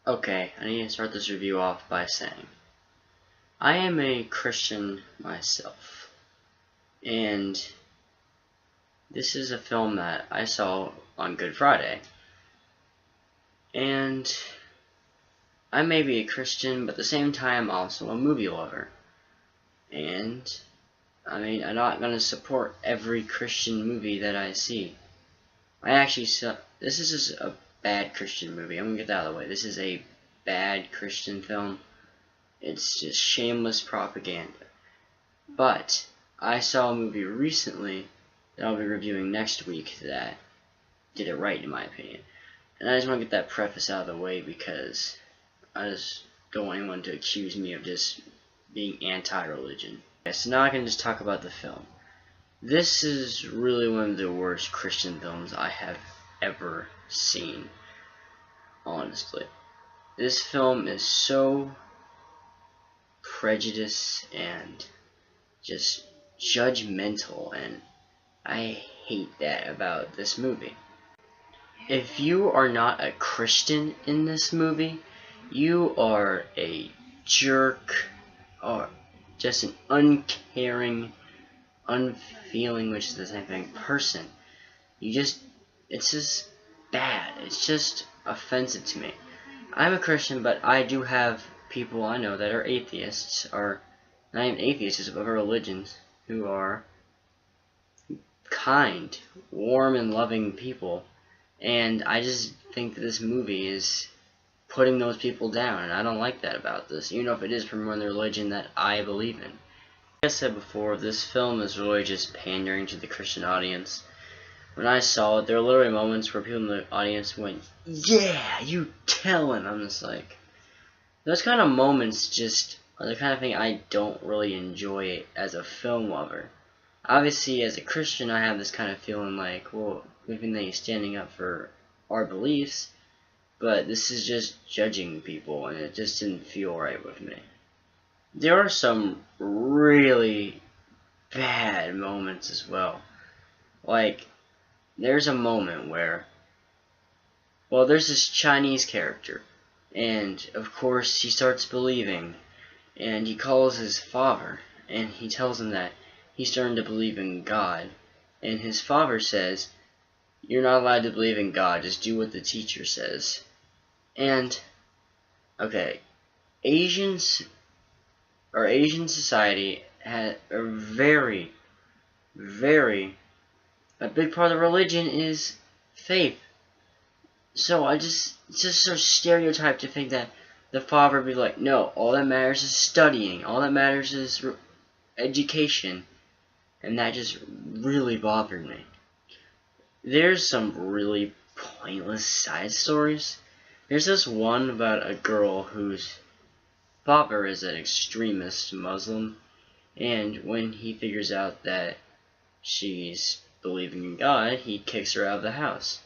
Okay, I need to start this review off by saying I am a Christian myself, and this is a film that I saw on Good Friday. And I may be a Christian, but at the same time also a movie lover. And I mean, I'm not going to support every Christian movie that I see. This is just a bad Christian movie. I'm going to get that out of the way. This is a bad Christian film. It's just shameless propaganda. But I saw a movie recently that I'll be reviewing next week that did it right, in my opinion. And I just want to get that preface out of the way because I just don't want anyone to accuse me of just being anti-religion. Okay, so now I can just talk about the film. This is really one of the worst Christian films I have ever seen, honestly. This film is so prejudiced and just judgmental, and I hate that about this movie. If you are not a Christian in this movie, you are a jerk or just an uncaring, unfeeling, which is the same thing, person. It's just bad. It's just offensive to me. I'm a Christian, but I do have people I know that are atheists, or not even atheists, of other religions, who are kind, warm, and loving people. And I just think that this movie is putting those people down, and I don't like that about this, even if it is from one religion that I believe in. Like I said before, this film is really just pandering to the Christian audience. When I saw it, there were literally moments where people in the audience went, "Yeah, you tell him." I'm just like, those kind of moments just are the kind of thing I don't really enjoy as a film lover. Obviously, as a Christian, I have this kind of feeling like, well, even though you're standing up for our beliefs, but this is just judging people, and it just didn't feel right with me. There are some really bad moments as well. Like, there's a moment where, well, there's this Chinese character, and of course he starts believing, and he calls his father, and he tells him that he's starting to believe in God, and his father says, "You're not allowed to believe in God, just do what the teacher says." And, okay, Asian society had a a big part of the religion is faith. So it's just so stereotyped to think that the father would be like, no, all that matters is studying, all that matters is education, and that just really bothered me. There's some really pointless side stories. There's this one about a girl whose father is an extremist Muslim, and when he figures out that she's believing in God, he kicks her out of the house.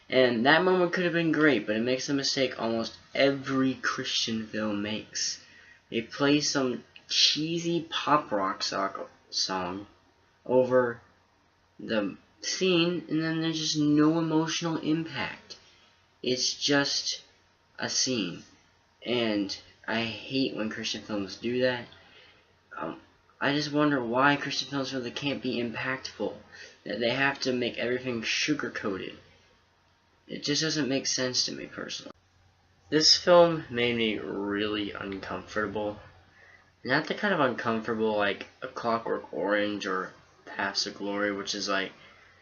And that moment could have been great, but it makes a mistake almost every Christian film makes. They play some cheesy pop rock song over the scene, and then there's just no emotional impact. It's just a scene, and I hate when Christian films do that. I just wonder why Christian films really can't be impactful, that they have to make everything sugar-coated. It just doesn't make sense to me personally. This film made me really uncomfortable. Not the kind of uncomfortable like A Clockwork Orange or Paths of Glory, which is like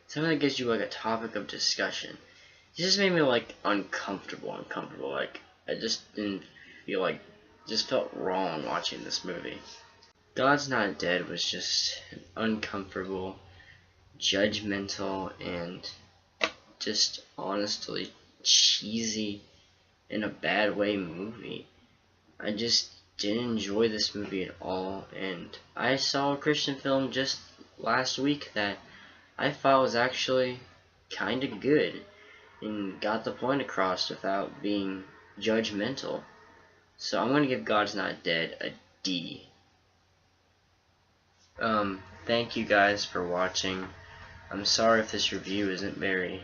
something that gives you like a topic of discussion. It just made me like uncomfortable. Like I just didn't feel like, just felt wrong watching this movie. God's Not Dead was just an uncomfortable, judgmental, and just honestly cheesy in a bad way movie. I just didn't enjoy this movie at all, and I saw a Christian film just last week that I thought was actually kinda good and got the point across without being judgmental. So I'm gonna give God's Not Dead a D. Thank you guys for watching. I'm sorry if this review isn't very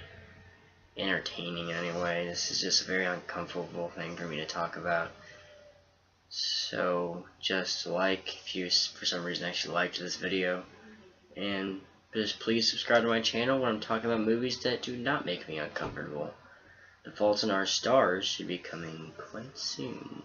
entertaining in any way. This is just a very uncomfortable thing for me to talk about. So just like, if you for some reason actually liked this video, and just please subscribe to my channel when I'm talking about movies that do not make me uncomfortable. The Fault in Our Stars should be coming quite soon.